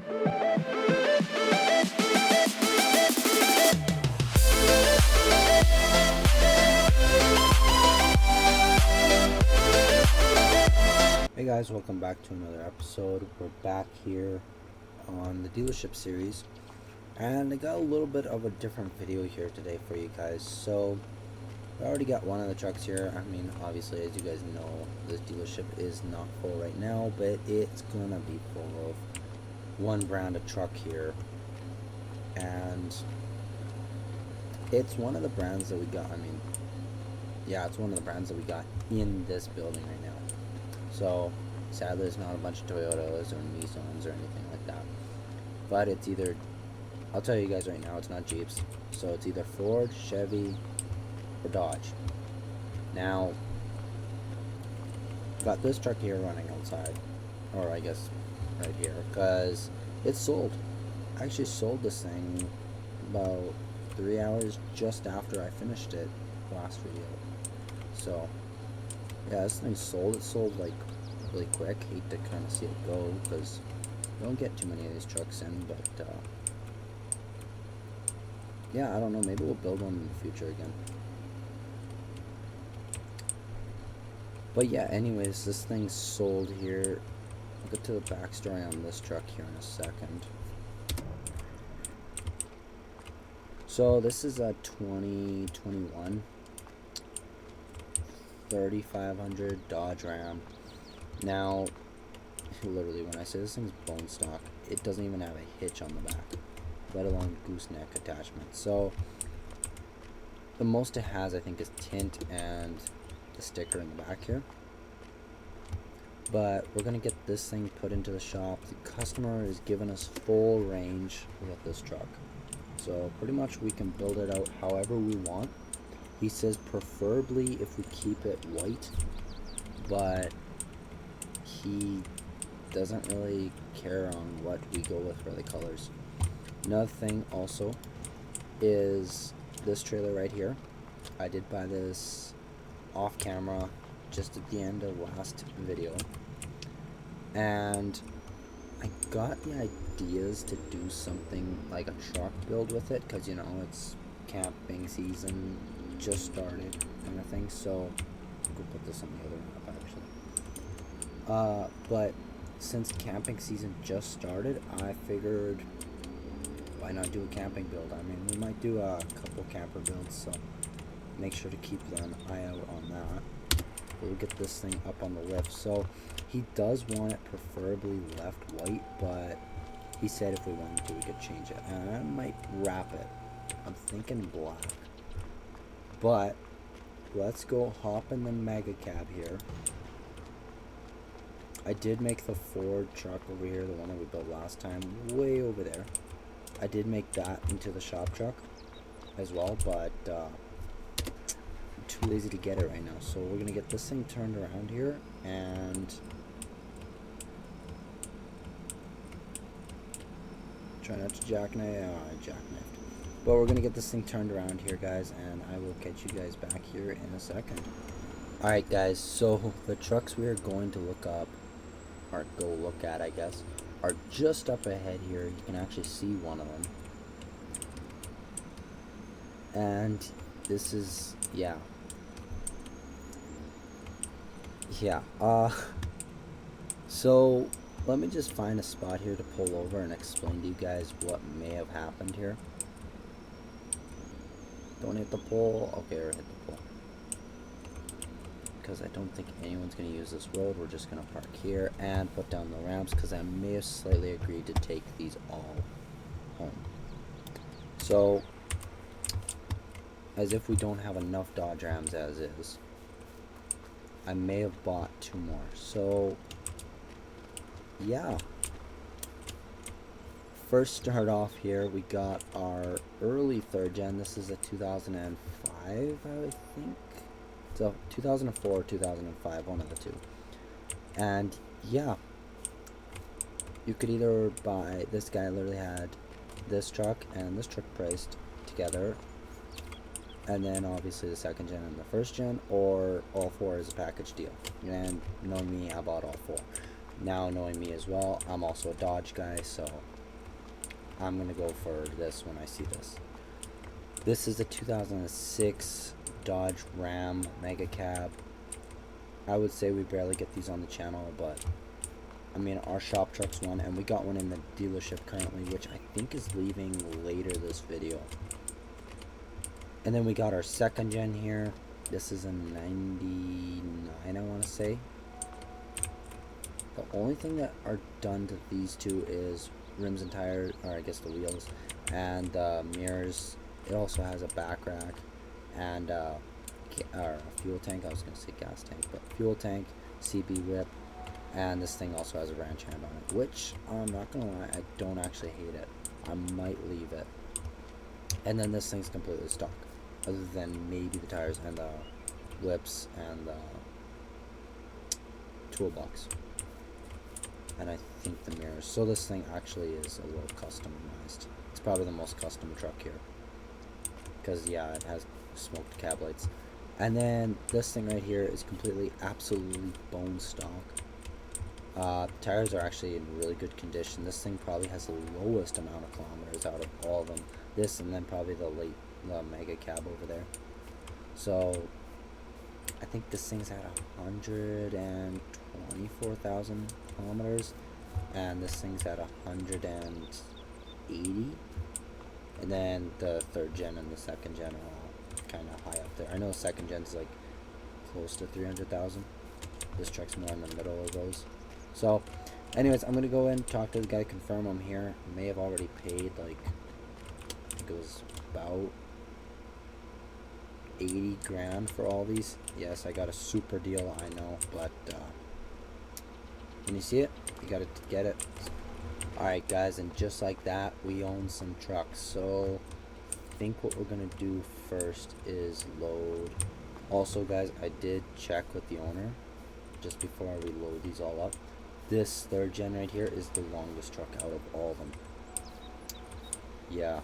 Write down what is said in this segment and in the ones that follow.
Hey guys, welcome back to another episode. We're back here on the dealership series, and I got a little bit of a different video here today for you guys. So I already got one of the trucks here. I mean, obviously, as you guys know, this dealership is not full right now, but it's gonna be full of one brand of truck here, and it's one of the brands that we got. I mean, yeah, it's one of the brands that we got in this building right now. So sadly, it's not a bunch of Toyotas or Nissans or anything like that, but it's either, I'll tell you guys right now, it's not Jeeps, so it's either Ford, Chevy, or Dodge. Now, got this truck here running outside, or I guess right here, because it's sold. I actually sold this thing about 3 hours just after I finished it last video. So yeah, this thing's sold. It sold like really quick. Hate to kind of see it go because you don't get too many of these trucks in, but yeah, I don't know, maybe we'll build one in the future again. But yeah, anyways, this thing's sold here. I'll get to the backstory on this truck here in a second. So this is a 2021 3500 Dodge Ram. Now, literally, when I say this thing's bone stock, it doesn't even have a hitch on the back, let alone gooseneck attachment. So the most it has, I think, is tint and the sticker in the back here. But we're gonna get this thing put into the shop. The customer is giving us full range with this truck, so pretty much we can build it out however we want. He says preferably if we keep it white, but he doesn't really care on what we go with for the colors. Another thing also is this trailer right here. I did buy this off camera just at the end of last video, and I got the ideas to do something like a truck build with it, because you know it's camping season just started kind of thing. So I'll go put this on the other map actually. But since camping season just started, I figured why not do a camping build. I mean, we might do a couple camper builds, so make sure to keep an eye out on that. We'll get this thing up on the lift. So he does want it preferably left white, but he said if we wanted to, we could change it, and I might wrap it. I'm thinking black. But let's go hop in the mega cab here. I did make the Ford truck over here, the one that we built last time, way over there. I did make that into the shop truck as well, but I'm too lazy to get it right now. So we're gonna get this thing turned around here, and try not to jackknife. But we're gonna get this thing turned around here, guys, and I will catch you guys back here in a second. Alright guys, so the trucks we are going to look up, or go look at I guess, are just up ahead here. You can actually see one of them. And this is, yeah, so let me just find a spot here to pull over and explain to you guys what may have happened here. Don't hit the pole. Okay, or hit the pole, because I don't think anyone's going to use this road. We're just going to park here and put down the ramps, because I may have slightly agreed to take these all home. So, as if we don't have enough Dodge Rams as is, I may have bought 2 more. So, yeah. First start off here, we got our early 3rd gen. This is a 2005, I think. So 2004 or 2005, one of the two. And yeah, you could either buy, this guy literally had this truck and this truck priced together, and then obviously the 2nd gen and the 1st gen, or all 4 as a package deal. And knowing me, I bought all 4. Now knowing me as well, I'm also a Dodge guy, so I'm gonna go for this when I see this. This is a 2006 Dodge Ram Mega Cab. I would say we barely get these on the channel, but I mean, our shop truck's one, and we got one in the dealership currently, which I think is leaving later this video. And then we got our second gen here. This is a 99, I want to say. The only thing that are done to these two is rims and tires, or I guess the wheels, and mirrors. It also has a back rack and or a fuel tank. I was going to say gas tank, but fuel tank, CB whip, and this thing also has a ranch hand on it, which I'm not going to lie, I don't actually hate it. I might leave it. And then this thing's completely stock, other than maybe the tires and the whips and the toolbox. And I think the mirrors. So this thing actually is a little customized. It's probably the most custom truck here. Because yeah, it has smoked cab lights. And then this thing right here is completely, absolutely bone stock. The tires are actually in really good condition. This thing probably has the lowest amount of kilometers out of all of them. This and then probably the Mega Cab over there. So I think this thing's at 124,000 kilometers, and this thing's at 180. And then the third gen and the second gen are all kind of high up there. I know the second gen's like close to 300,000. This truck's more in the middle of those. So anyways, I'm gonna go in, talk to the guy, confirm I'm here. I may have already paid, like, I think it was about 80 grand for all these. Yes, I got a super deal, I know, but when you see it, you gotta get it. Alright guys, and just like that, we own some trucks. So I think what we're gonna do first is load. Also guys, I did check with the owner just before we load these all up. This third gen right here is the longest truck out of all of them. Yeah,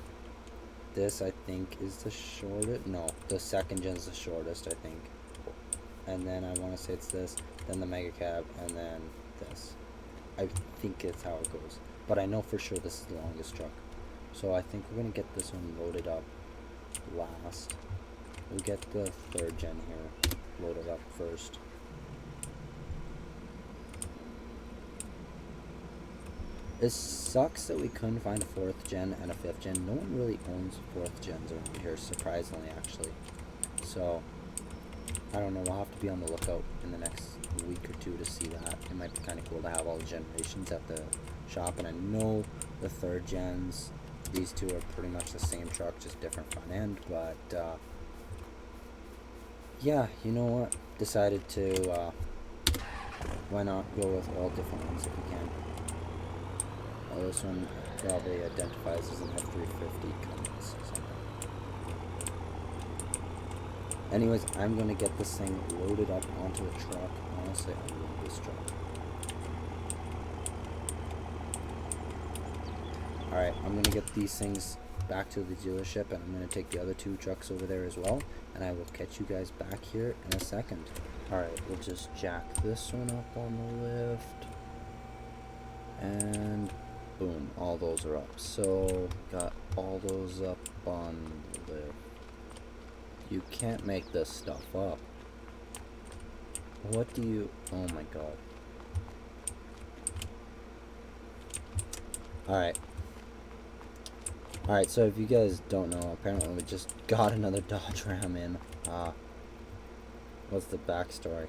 this I think is the shortest. No, the second gen is the shortest, I think. And then I want to say it's this, then the Mega Cab, and then this. I think it's how it goes, but I know for sure this is the longest truck. So I think we're gonna get this one loaded up last. We'll get the third gen here loaded up first. It sucks that we couldn't find a 4th gen and a 5th gen. No one really owns 4th gens around here, surprisingly, actually. So, I don't know, we'll have to be on the lookout in the next week or two to see that. It might be kind of cool to have all the generations at the shop. And I know the 3rd gens, these two are pretty much the same truck, just different front end. But, yeah, you know what? Decided to, why not go with all different ones if we can. This one probably identifies as an F350 Cummins. Anyways, I'm going to get this thing loaded up onto a truck. Honestly, I love this truck. Alright, I'm going to get these things back to the dealership, and I'm going to take the other 2 trucks over there as well, and I will catch you guys back here in a second. Alright, we'll just jack this one up on the lift, and boom, all those are up. So, got all those up on the lift. You can't make this stuff up. What do you... Oh my god. Alright. Alright, so if you guys don't know, apparently we just got another Dodge Ram in. What's the backstory?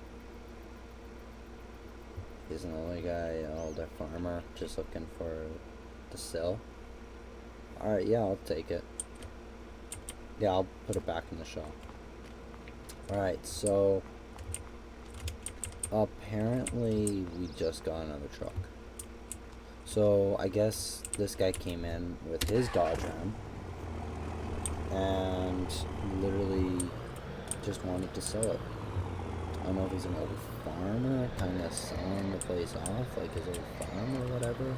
He's an older guy, an older farmer, just looking for to sell. Alright, yeah, I'll take it. Yeah, I'll put it back in the shop. Alright, so apparently we just got another truck. So I guess this guy came in with his Dodge Ram and literally just wanted to sell it. I don't know if he's an old farmer, kind of selling the place off, like his old farm or whatever.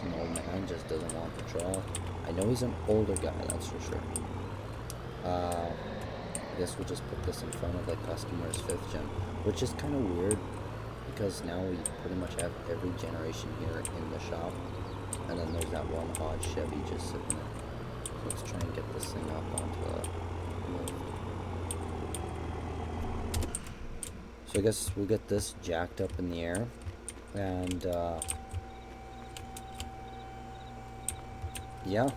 He's an old man, just doesn't want the truck. I know he's an older guy, that's for sure. I guess we'll just put this in front of the customer's 5th gen, which is kind of weird because now we pretty much have every generation here in the shop, and then there's that one odd Chevy just sitting there. So let's try and get this thing up onto the lift. So I guess we'll get this jacked up in the air, and yeah,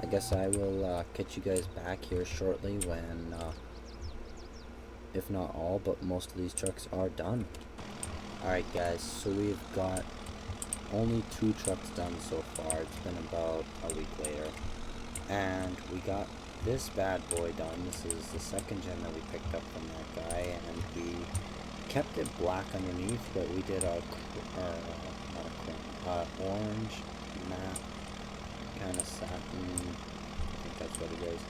I guess I will catch you guys back here shortly when, if not all, but most of these trucks are done. Alright guys, so we've got only 2 trucks done so far. It's been about a week later. And we got this bad boy done. This is the second gen that we picked up from that guy, and we kept it black underneath, but we did a orange matte kind of satin, I think that's what it is,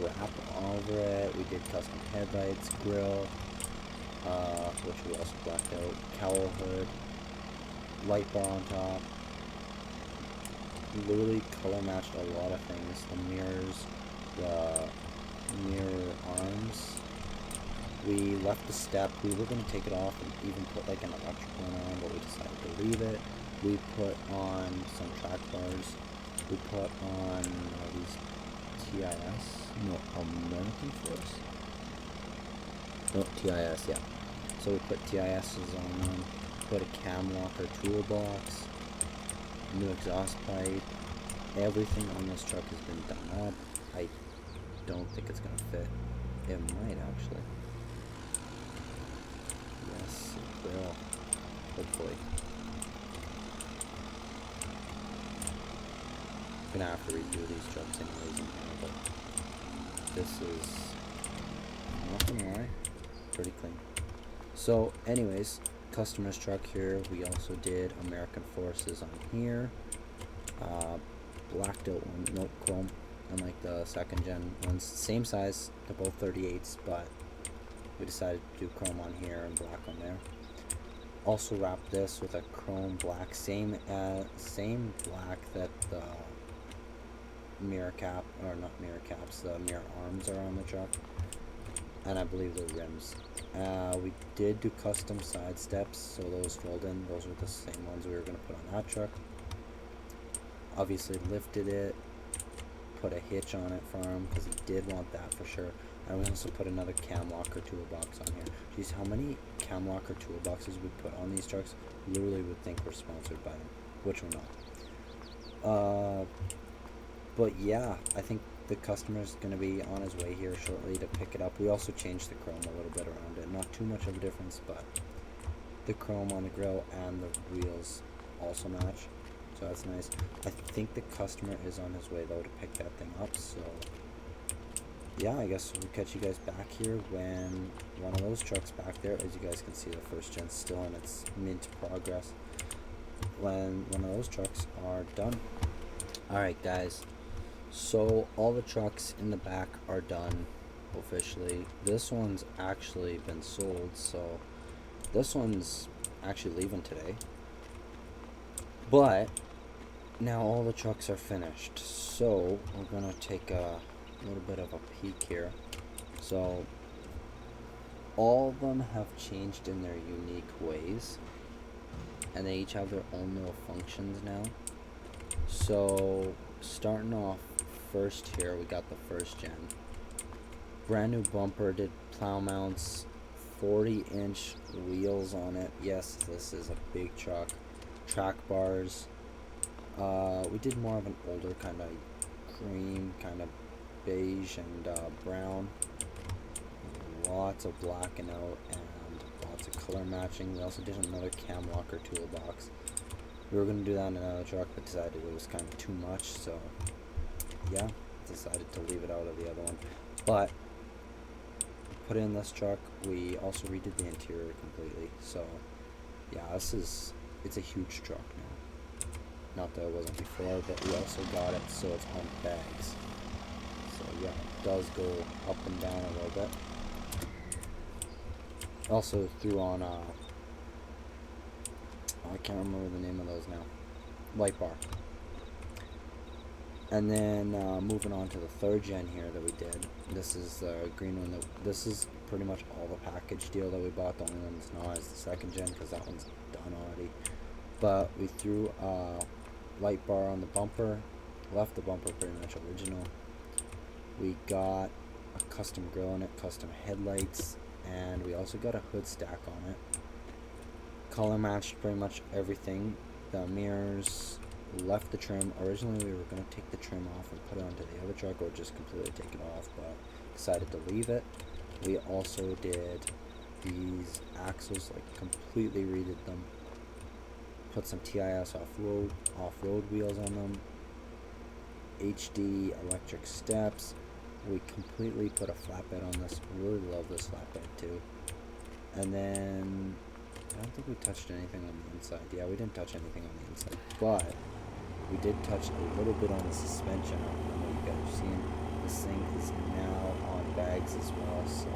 wrap over it. We did custom headlights, grill, which we also blacked out, cowl hood, light bar on top. Literally color matched a lot of things. The mirrors, the mirror arms. We left the step. We were going to take it off and even put like an electrical one on, but we decided to leave it. We put on some track bars. We put on these TIS, no, American Force? No, TIS, yeah. So we put TIS's on them, put a cam locker toolbox, new exhaust pipe. Everything on this truck has been done up. I don't think it's going to fit. It might actually. Yes, it will. Hopefully. I'm gonna have to redo these trucks anyways in here, but this is, I'm not gonna lie, pretty clean. So anyways, customer's truck here. We also did American Forces on here. Blacked out one, nope, chrome, unlike the second gen ones. Same size, they're both 38s, but we decided to do chrome on here and black on there. Also wrapped this with a chrome black, same black that the mirror cap, or not mirror caps, the mirror arms are on the truck, and I believe the rims. We did do custom side steps, so those fold in. Those were the same ones we were going to put on that truck. Obviously lifted it, put a hitch on it for him because he did want that for sure. And we also put another cam locker toolbox on here. Geez, how many cam locker toolboxes we put on these trucks? Literally would think we're sponsored by them, which we're not. But yeah, I think the customer's going to be on his way here shortly to pick it up. We also changed the chrome a little bit around it. Not too much of a difference, but the chrome on the grill and the wheels also match. So that's nice. I think the customer is on his way though to pick that thing up. So yeah, I guess we'll catch you guys back here when one of those trucks back there, as you guys can see, the first gen's still in its mint progress, when one of those trucks are done. Alright guys, so all the trucks in the back are done officially. This one's actually been sold, so this one's actually leaving today. But now all the trucks are finished, so we're gonna take a little bit of a peek here. So all of them have changed in their unique ways, and they each have their own little functions now. So starting off first here, we got the first gen. Brand new bumper, did plow mounts, 40-inch wheels on it. Yes, this is a big truck. Track bars. We did more of an older kind of cream, kind of beige and brown. Lots of blacking out and lots of color matching. We also did another cam locker toolbox. We were going to do that in another truck, but decided it was kind of too much, so yeah, decided to leave it out of the other one. But put in this truck. We also redid the interior completely, so yeah, it's a huge truck now. Not that it wasn't before, but we also got it so it's on bags. So yeah, it does go up and down a little bit. Also threw on I can't remember the name of those now. Light bar. And then moving on to the 3rd gen here that we did. This is the green one. This is pretty much all the package deal that we bought. The only one that's not is the 2nd gen because that one's done already. But we threw a light bar on the bumper, left the bumper pretty much original. We got a custom grill on it, custom headlights, and we also got a hood stack on it. Color matched pretty much everything. The mirrors, left the trim. Originally we were going to take the trim off and put it onto the other truck or just completely take it off, but decided to leave it. We also did these axles, like completely redid them. Put some TIS off-road wheels on them. HD electric steps. We completely put a flatbed on this. Really love this flatbed too. And then I don't think we touched anything on the inside. Yeah, we didn't touch anything on the inside, but we did touch a little bit on the suspension. I don't know if you guys have seen. This thing is now on bags as well, so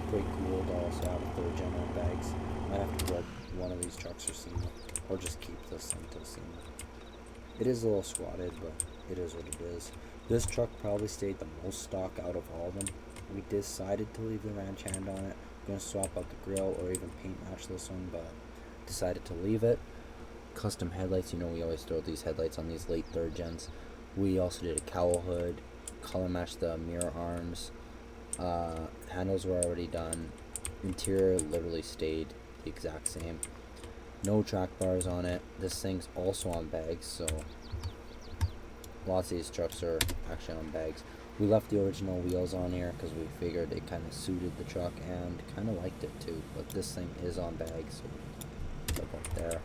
pretty cool to also have a 3rd gen on bags. Might have to build one of these trucks for SEMA, or just keep this thing till SEMA. It is a little squatted, but it is what it is. This truck probably stayed the most stock out of all of them. We decided to leave the ranch hand on it. We're going to swap out the grill or even paint match this one, but decided to leave it. Custom headlights, you know we always throw these headlights on these late 3rd gens. We also did a cowl hood, color matched the mirror arms. Handles were already done. Interior literally stayed the exact same. No track bars on it. This thing's also on bags, so lots of these trucks are actually on bags. We left the original wheels on here because we figured it kind of suited the truck and kind of liked it too, but this thing is on bags, so put that there.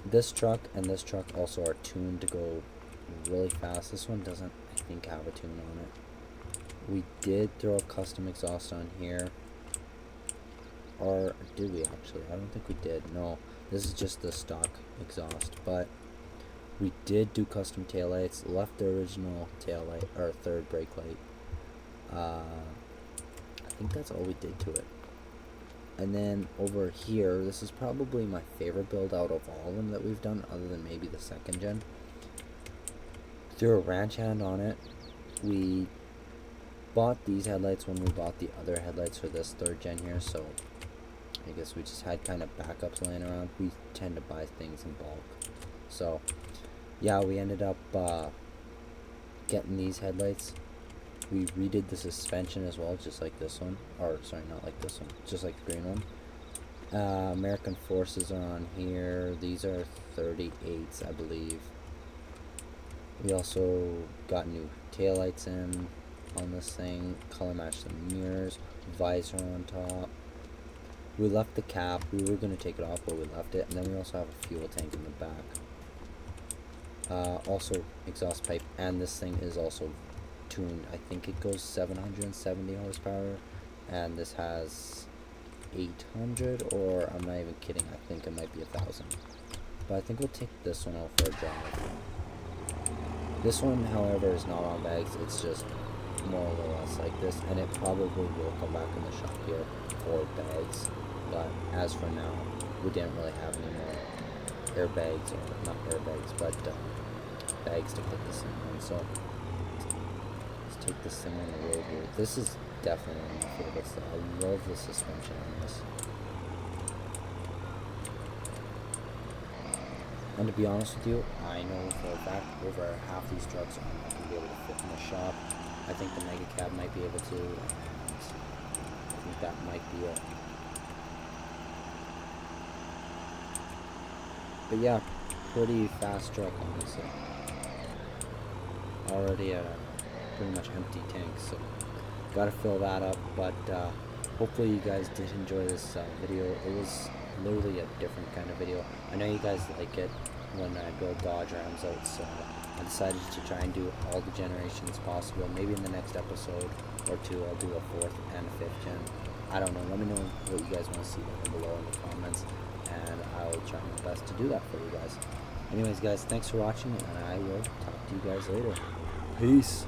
This truck and this truck also are tuned to go really fast. This one doesn't, I think, have a tune on it. We did throw a custom exhaust on here. Or did we actually? I don't think we did. No, this is just the stock exhaust, but we did do custom taillights. Left the original taillight, or 3rd brake light. I think that's all we did to it. And then over here, this is probably my favorite build out of all of them that we've done, other than maybe the 2nd gen. Threw a ranch hand on it. We bought these headlights when we bought the other headlights for this 3rd gen here, so I guess we just had kind of backups laying around. We tend to buy things in bulk. So yeah, we ended up getting these headlights. We redid the suspension as well, just like this one. Or, sorry, not like this one, just like the green one. American Forces are on here. These are 38s, I believe. We also got new taillights in on this thing. Color matched the mirrors. Visor on top. We left the cap. We were going to take it off, but we left it. And then we also have a fuel tank in the back. Also, exhaust pipe. And this thing is also tuned. I think it goes 770 horsepower, and this has 800, or I'm not even kidding, I think it might be 1,000. But I think we'll take this one out for a drive. This one, however, is not on bags. It's just more or less like this, and it probably will come back in the shop here for bags. But as for now, we didn't really have any more airbags, or not airbags, but bags to put this thing on. So take this thing on the road here. This is definitely one of my favorites though. I love the suspension on this. And to be honest with you, I know for a fact over half these trucks are not going to be able to fit in the shop. I think the Mega Cab might be able to, and I think that might be it. But yeah, pretty fast truck honestly. Already at a pretty much empty tank, so gotta fill that up. But hopefully you guys did enjoy this video. It was literally a different kind of video. I know you guys like it when I build Dodge Rams out, so I decided to try and do all the generations possible. Maybe in the next episode or two I'll do a 4th and a 5th gen. I don't know. Let me know what you guys want to see down below in the comments, and I'll try my best to do that for you guys. Anyways guys, thanks for watching, and I will talk to you guys later. Peace.